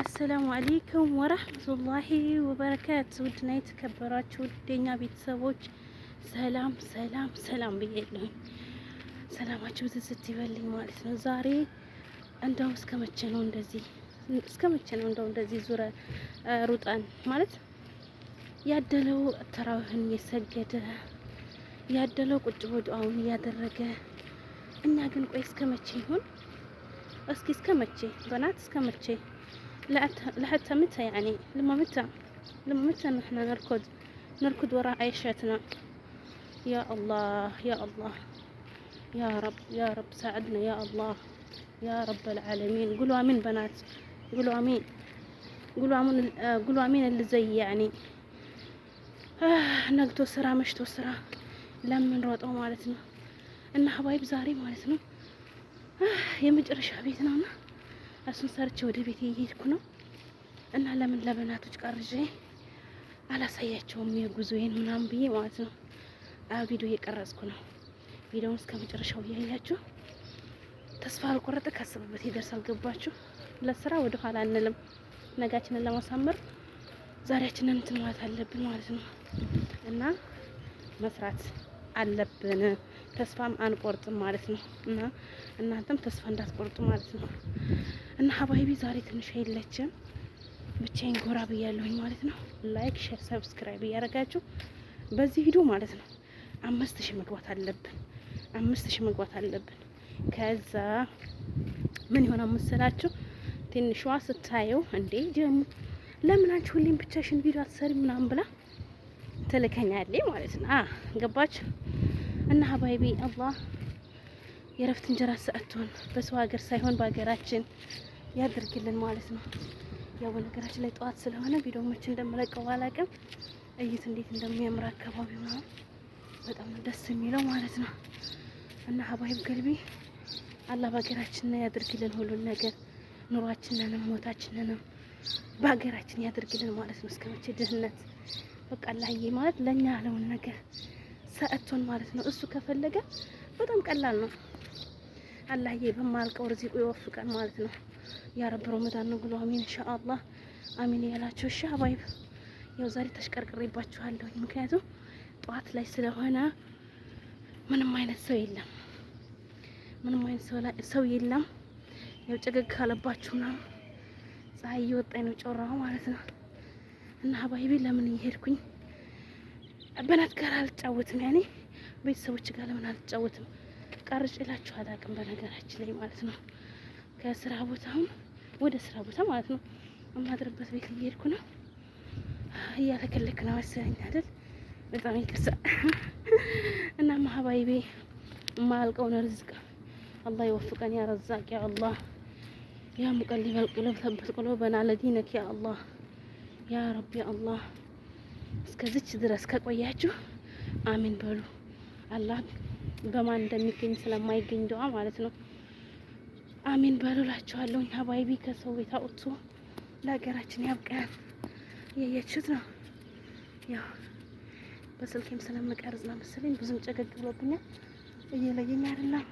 አሰላሙ አለይኩም ወረህመቱላሂ ወበረካቱ። ውድና የተከበራችሁ ውደኛ ቤተሰቦች ሰላም ሰላም ሰላም ብያለሁኝ። ሰላማችሁ ብዝት ይበልኝ ማለት ነው። ዛሬ እንደው እስከ መቼ ነው እንደዚህ ዙረ ሩጣን ማለት ያደለው ተራዊህን የሰገደ ያደለው ቁጭ ዱዓውን እያደረገ እኛ ግን ቆይ እስከ መቼ ይሁን? እስኪ እስከ መቼ በናት እስከ መቼ لحتى متى يعني لما متى نحن نركض وراء عيشتنا. يا الله يا الله يا رب ساعدنا يا الله يا رب العالمين. قولوا امين بنات، قولوا امين، قولوا امين اللي زي يعني نقطو سرا مشتو سرا لمن روطو مالتنا እና ሀባይብ ዛሬ ማለት ነው የመጨረሻ ቤት ነውና እሱን ሰርቼ ወደ ቤት እየሄድኩ ነው። እና ለምን ለበናቶች ቀርጬ አላሳያቸውም የጉዞዬን ምናምን ብዬ ማለት ነው ቪዲዮ እየቀረጽኩ ነው። ቪዲዮውን እስከ መጨረሻው እያያችሁ ተስፋ አልቆረጠ ካሰበበት ይደርሳል። ገባችሁ? ለስራ ወደ ኋላ አንልም። ነጋችንን ለማሳመር ዛሬያችንን እንትን ማለት አለብን ማለት ነው እና መስራት አለብን። ተስፋም አንቆርጥም ማለት ነው እና እናንተም ተስፋ እንዳትቆርጡ ማለት ነው። እና ሀባይቢ ዛሬ ትንሽ አይለችም ብቻዬን ጎራ ብያለሁኝ ማለት ነው። ላይክ ሼር ሰብስክራይብ እያደረጋችሁ በዚህ ቪዲዮ ማለት ነው 5000 መግባት አለብን። 5000 መግባት አለብን። ከዛ ምን ይሆናል መሰላችሁ? ትንሿ ስታየው እንዴ ጀሙ ለምን አንቺ ሁሌም ብቻሽን ቪዲዮ አትሰሪ ምናምን ብላ ትልከኛለች ማለት ነው። ገባችሁ? እና ሀባይቢ አላህ የረፍት እንጀራ ሰጥቶን በሰው ሀገር ሳይሆን በሀገራችን ያድርግልን ማለት ነው። ያው በነገራችን ላይ ጠዋት ስለሆነ ቪዲዮ መች እንደምለቀው አላውቅም። እይት እንዴት እንደሚያምር አካባቢው ነው በጣም ደስ የሚለው ማለት ነው። እና ሀባይብ ገልቢ አላህ በሀገራችን ያድርግልን ሁሉን ነገር ኑሯችንንም ሞታችንንም በሀገራችን ያድርግልን ማለት ነው። እስከመቼ ድህነት በቃ አላህዬ ማለት ለኛ ያለውን ነገር ሰጥቶን ማለት ነው። እሱ ከፈለገ በጣም ቀላል ነው። አላህዬ በማልቀው ርዚቁ ይወፍቀን ማለት ነው። ያ ረብ ረመዳን ነው ብሎ አሚን ኢንሻአላህ አሚን ያላችሁ። እሺ ሀባይብ ያው ዛሬ ተሽቀርቅሬባችኋለሁ። ምክንያቱም ጠዋት ላይ ስለሆነ ምንም አይነት ሰው የለም፣ ምንም አይነት ሰው የለም። ያው ጨገግ ካለባችሁ ነው ፀሐይ እየወጣኝ ነው ጮራው ማለት ነው። እና ሀባይቢ ለምን እየሄድኩኝ በናት ጋር አልጫወትም? ያኔ ቤተሰቦች ጋር ለምን አልጫወትም? ቀርጬ እላችሁ አላውቅም በነገራችን ላይ ማለት ነው። ከስራ ቦታውን ወደ ስራ ቦታ ማለት ነው እማድርበት ቤት እየሄድኩ ነው። እያለከለክ ነው መሰለኝ አይደል? በጣም ይቅርታ። እና ሀባይቢ ማልቀውን ርዝቅ አላህ ይወፍቀን ያ ረዛቅ ያ አላህ ያ ሙቀሊበል ቁሉብ ተበት ቁሉበና ለዲነክ ያ አላህ ያ ረቢ ያ አላህ። እስከዚች ድረስ ከቆያችሁ አሚን በሉ። አላህ በማን እንደሚገኝ ስለማይገኝ ዱዓ ማለት ነው አሚን በሉ እላችኋለሁ። ሀባይቢ ከሰው ቤት አውጥቶ ለሀገራችን ያብቃን። ያያችሁት ነው ያው በስልኬም ስለምቀርጽ ነው መሰለኝ ብዙም ጨገግ ብሎብኛል። እየለየኝ አይደለም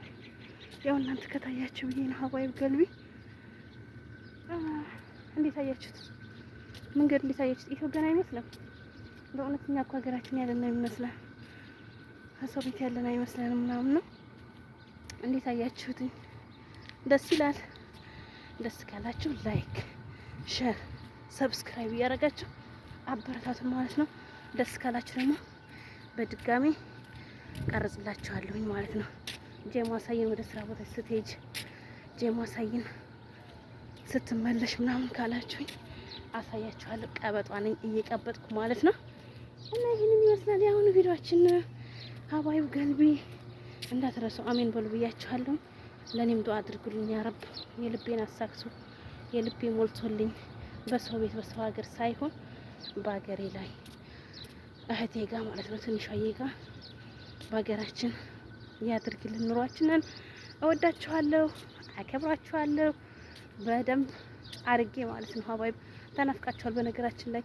ያው እናንተ ከታያችሁ ብዬ ነው። ሀባይብ ገልቢ እንዴት አያችሁት? መንገድ እንዴት አያችሁት? ኢትዮጵያን አይመስልም? በእውነተኛ እኮ ሀገራችን ያለን ነው የሚመስለው። ከሰው ቤት ያለን አይመስለንም ምናምን ነው። እንዴት አያችሁት? ደስ ይላል። ደስ ካላችሁ ላይክ ሼር ሰብስክራይብ እያደረጋችሁ አበረታቱን ማለት ነው። ደስ ካላችሁ ደግሞ በድጋሚ ቀርጽላችኋለሁኝ ማለት ነው። ጀማሳይን ወደ ስራ ቦታ ስትሄጂ ጀማሳይን ስትመለሽ ምናምን ካላችሁኝ አሳያችኋለሁ። ቀበጧ ነኝ እየቀበጥኩ ማለት ነው። እና ይሄንን ይመስላል ያሁኑ ቪዲዮአችን። ሀባይብ ገልቢ እንዳትረሱ አሜን በሉ ብያችኋለሁ። ለኔም ዱአ አድርጉልኝ ያ ረብ የልቤን አሳክሱ የልቤ ሞልቶልኝ በሰው ቤት በሰው ሀገር ሳይሆን በሀገሬ ላይ እህቴ ጋር ማለት ነው ትንሿዬ ጋር በሀገራችን ያድርግልን ኑሯችንን። እወዳችኋለሁ፣ አከብራችኋለሁ በደንብ አርጌ ማለት ነው። ሀባይብ ተናፍቃችኋል። በነገራችን ላይ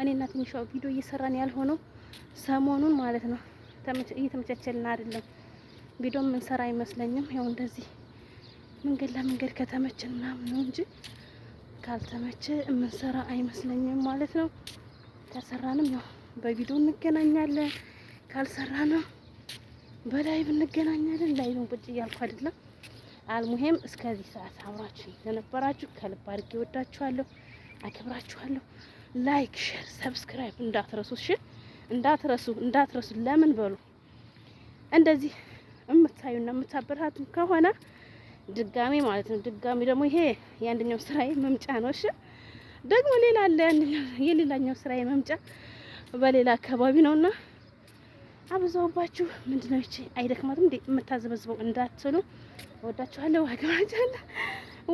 እኔና ትንሿ ቪዲዮ እየሰራን ያልሆነው ሰሞኑን ማለት ነው እየተመቻቸልን አይደለም። ቪዲዮ ምን ሰራ አይመስለኝም። ያው እንደዚህ መንገድ ለመንገድ ከተመቸን ምናምን ነው እንጂ ካልተመቸ የምንሰራ አይመስለኝም ማለት ነው። ከሰራንም ያው በቪዲዮ እንገናኛለን፣ ካልሰራንም በላይቭ እንገናኛለን። ላይቭን ቁጭ እያልኩ አይደለም። አልሙሄም እስከዚህ ሰዓት አብራችሁ ለነበራችሁ ከልብ አድርጌ ወዳችኋለሁ፣ አክብራችኋለሁ። ላይክ፣ ሼር፣ ሰብስክራይብ እንዳትረሱ። እሺ እንዳትረሱ። ለምን በሉ እንደዚህ የምታዩና የምታበረታቱ ከሆነ ድጋሚ ማለት ነው። ድጋሚ ደግሞ ይሄ የአንደኛው ስራዬ መምጫ ነው። እሺ ደግሞ ሌላ አለ፣ የሌላኛው ስራዬ መምጫ በሌላ አካባቢ ነውና አብዛውባችሁ ምንድነው እቺ አይደክማትም እንዴ የምታዘበዝበው እንዳትሉ። ወዳችኋለሁ፣ አክብራችኋለሁ።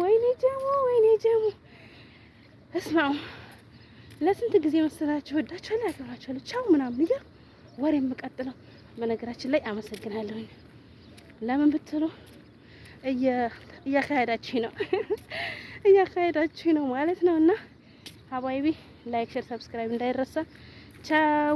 ወይኔ ጀሙ እስማው ለስንት ጊዜ መሰላችሁ? ወዳችኋለሁ፣ አክብራችኋለሁ። ቻው ምናምን ይገር ወሬ የምቀጥለው። በነገራችን ላይ አመሰግናለሁ። ለምን ብትሉ እያካሄዳችሁ ነው ማለት ነው። እና ሀባይቢ ላይክ፣ ሼር፣ ሰብስክራይብ እንዳይረሳ። ቻው